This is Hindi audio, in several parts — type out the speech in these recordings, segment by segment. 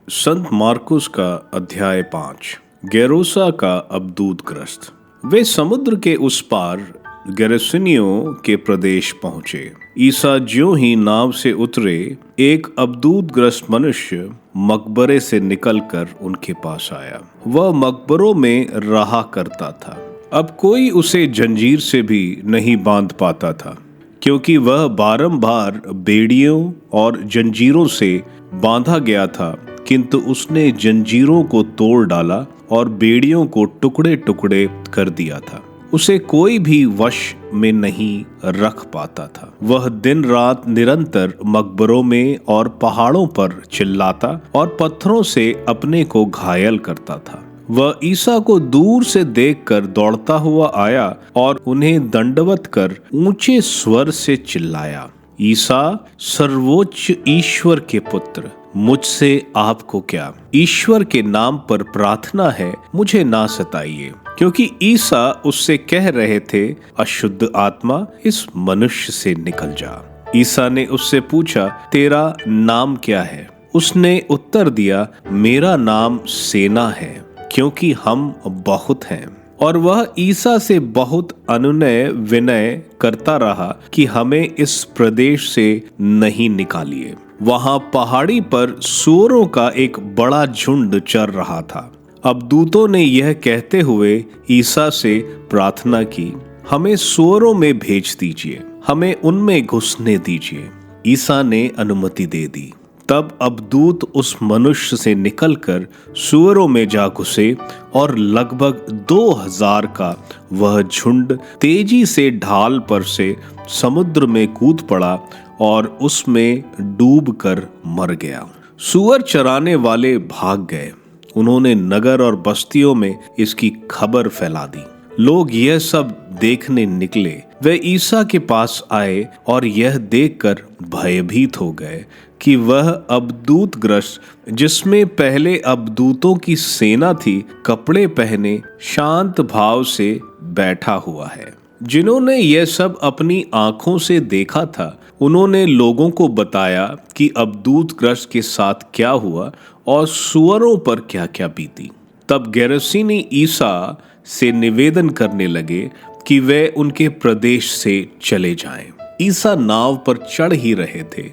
संत मार्कुस का अध्याय 5। गेरोसा का अबदूतग्रस्त। वे समुद्र के उस पार गेरसेनियों के प्रदेश पहुंचे। ईसा ज्यों ही नाव से उतरे, एक अबदूतग्रस्त मनुष्य मकबरे से निकलकर उनके पास आया। वह मकबरों में रहा करता था। अब कोई उसे जंजीर से भी नहीं बांध पाता था, क्योंकि वह बारंबार बेड़ियों और जंजीरों से बांधा गया था, किंतु उसने जंजीरों को तोड़ डाला और बेड़ियों को टुकड़े टुकड़े कर दिया था। उसे कोई भी वश में नहीं रख पाता था। वह दिन रात निरंतर मकबरों में और पहाड़ों पर चिल्लाता और पत्थरों से अपने को घायल करता था। वह ईसा को दूर से देखकर दौड़ता हुआ आया और उन्हें दंडवत कर ऊंचे स्वर से चिल्लाया, ईसा, सर्वोच्च ईश्वर के पुत्र, मुझसे आपको क्या? ईश्वर के नाम पर प्रार्थना है, मुझे ना सताइए। क्योंकि ईसा उससे कह रहे थे, अशुद्ध आत्मा इस मनुष्य से निकल जा। ईसा ने उससे पूछा, तेरा नाम क्या है? उसने उत्तर दिया, मेरा नाम सेना है, क्योंकि हम बहुत हैं। और वह ईसा से बहुत अनुनय विनय करता रहा कि हमें इस प्रदेश से नहीं निकालिए। वहां पहाड़ी पर सूअरों का एक बड़ा झुंड चर रहा था। अब दूतों ने यह कहते हुए ईसा से प्रार्थना की, हमें सूअरों में भेज दीजिए, हमें उनमें घुसने दीजिए। ईसा ने अनुमति दे दी। तब अबदूत उस मनुष्य से निकलकर सूअरों में जा घुसे और लगभग 2000 का वह झुंड तेजी से ढाल पर से समुद्र में कूद पड़ा और उसमें डूबकर मर गया। सूअर चराने वाले भाग गए। उन्होंने नगर और बस्तियों में इसकी खबर फैला दी। लोग यह सब देखने निकले। वे ईसा के पास आए और यह देखकर भयभीत हो गए कि वह अबदूतग्रस्त, जिसमें पहले अबदूतों की सेना थी, कपड़े पहने शांत भाव से बैठा हुआ है। जिन्होंने यह सब अपनी आंखों से देखा था, उन्होंने लोगों को बताया कि अबदूतग्रस्त के साथ क्या हुआ और सूअरों पर क्या क्या बीती। तब गेरसेनी ईसा से निवेदन करने लगे कि वे उनके प्रदेश से चले जाएं। ईसा नाव पर चढ़ ही रहे थे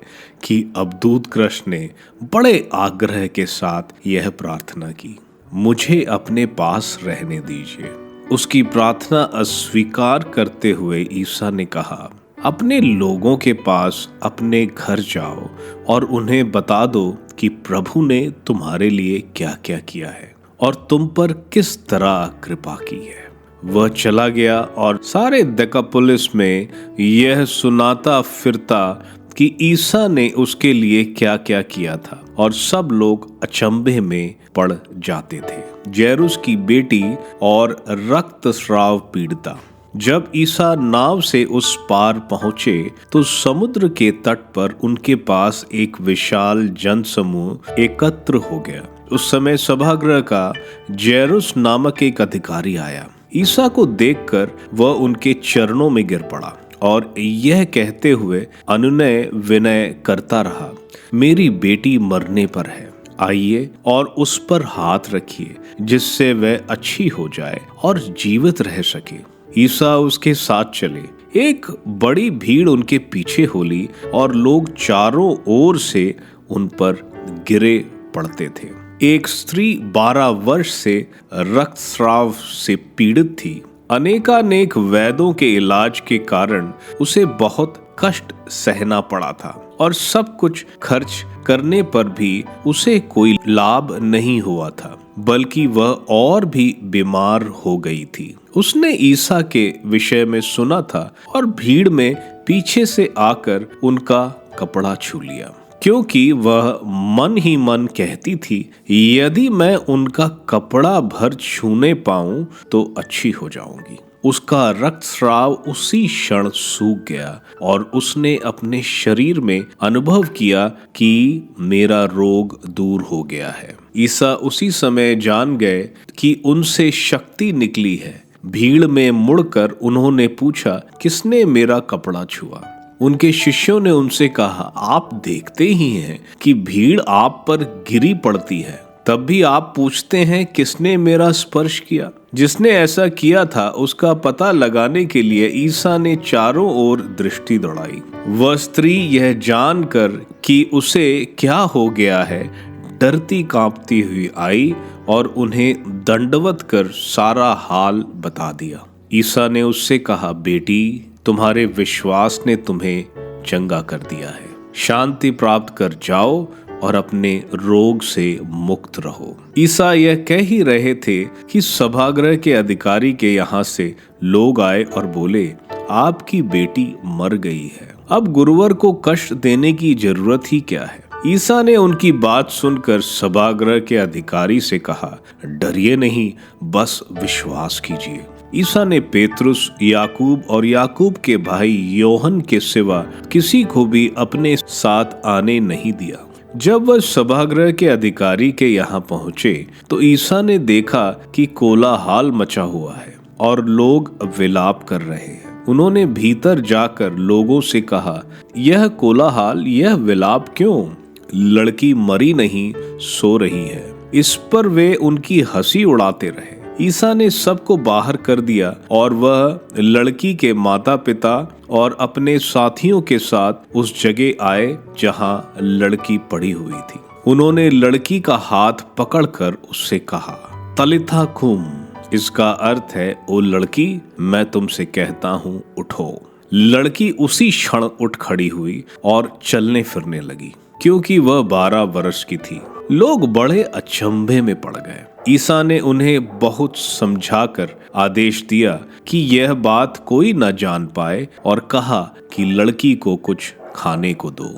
कि अबदूतग्रस्त ने बड़े आग्रह के साथ यह प्रार्थना की, मुझे अपने पास रहने दीजिए। उसकी प्रार्थना अस्वीकार करते हुए ईसा ने कहा, अपने लोगों के पास अपने घर जाओ और उन्हें बता दो कि प्रभु ने तुम्हारे लिए क्या क्या किया है और तुम पर किस तरह कृपा की है। वह चला गया और सारे देकापुलिस में यह सुनाता फिरता कि ईसा ने उसके लिए क्या क्या किया था, और सब लोग अचंभे में पड़ जाते थे। जैरुस की बेटी और रक्तस्राव पीड़िता। जब ईसा नाव से उस पार पहुंचे तो समुद्र के तट पर उनके पास एक विशाल जनसमूह एकत्र हो गया। उस समय सभागृह का जैरुस नामक एक अधिकारी आया। ईसा को देखकर वह उनके चरणों में गिर पड़ा और यह कहते हुए अनुनय विनय करता रहा, मेरी बेटी मरने पर है, आइए और उस पर हाथ रखिए, जिससे वह अच्छी हो जाए और जीवित रह सके। ईसा उसके साथ चले। एक बड़ी भीड़ उनके पीछे हो ली और लोग चारों ओर से उन पर गिरे पड़ते थे। एक स्त्री 12 वर्ष से रक्तस्राव से पीड़ित थी। अनेकानेक वैद्यों के इलाज के कारण उसे बहुत कष्ट सहना पड़ा था और सब कुछ खर्च करने पर भी उसे कोई लाभ नहीं हुआ था, बल्कि वह और भी बीमार हो गई थी। उसने ईसा के विषय में सुना था और भीड़ में पीछे से आकर उनका कपड़ा छू लिया, क्योंकि वह मन ही मन कहती थी, यदि मैं उनका कपड़ा भर छूने पाऊं तो अच्छी हो जाऊंगी। उसका रक्तस्राव उसी क्षण सूख गया और उसने अपने शरीर में अनुभव किया कि मेरा रोग दूर हो गया है। ईसा उसी समय जान गए कि उनसे शक्ति निकली है। भीड़ में मुड़कर उन्होंने पूछा, किसने मेरा कपड़ा छुआ? उनके शिष्यों ने उनसे कहा, आप देखते ही हैं कि भीड़ आप पर घिरी पड़ती है, तब भी आप पूछते हैं किसने मेरा स्पर्श किया। जिसने ऐसा किया था उसका पता लगाने के लिए ईसा ने चारों ओर दृष्टि दौड़ाई। वह स्त्री यह जानकर कि उसे क्या हो गया है, डरती कांपती हुई आई और उन्हें दंडवत कर सारा हाल बता दिया। ईसा ने उससे कहा, बेटी, तुम्हारे विश्वास ने तुम्हें चंगा कर दिया है, शांति प्राप्त कर जाओ और अपने रोग से मुक्त रहो। ईसा यह कह ही रहे थे कि सभागृह के अधिकारी के यहाँ से लोग आए और बोले, आपकी बेटी मर गई है, अब गुरुवर को कष्ट देने की जरूरत ही क्या है। ईसा ने उनकी बात सुनकर सभागृह के अधिकारी से कहा, डरिए नहीं, बस विश्वास कीजिए। ईसा ने पेतरुस, याकूब और याकूब के भाई योहन के सिवा किसी को भी अपने साथ आने नहीं दिया। जब वह सभागृह के अधिकारी के यहाँ पहुंचे तो ईसा ने देखा कि कोलाहल मचा हुआ है और लोग विलाप कर रहे हैं। उन्होंने भीतर जाकर लोगों से कहा, यह कोलाहल, यह विलाप क्यों? लड़की मरी नहीं, सो रही है। इस पर वे उनकी हंसी उड़ाते रहे। ईसा ने सबको बाहर कर दिया और वह लड़की के माता पिता और अपने साथियों के साथ उस जगह आए जहां लड़की पड़ी हुई थी। उन्होंने लड़की का हाथ पकड़कर उससे कहा, तलिथा कुम, इसका अर्थ है, ओ लड़की, मैं तुमसे कहता हूँ, उठो। लड़की उसी क्षण उठ खड़ी हुई और चलने फिरने लगी, क्योंकि वह 12 वर्ष की थी। लोग बड़े अचंभे में पड़ गए। ईसा ने उन्हें बहुत समझाकर आदेश दिया कि यह बात कोई न जान पाए और कहा कि लड़की को कुछ खाने को दो।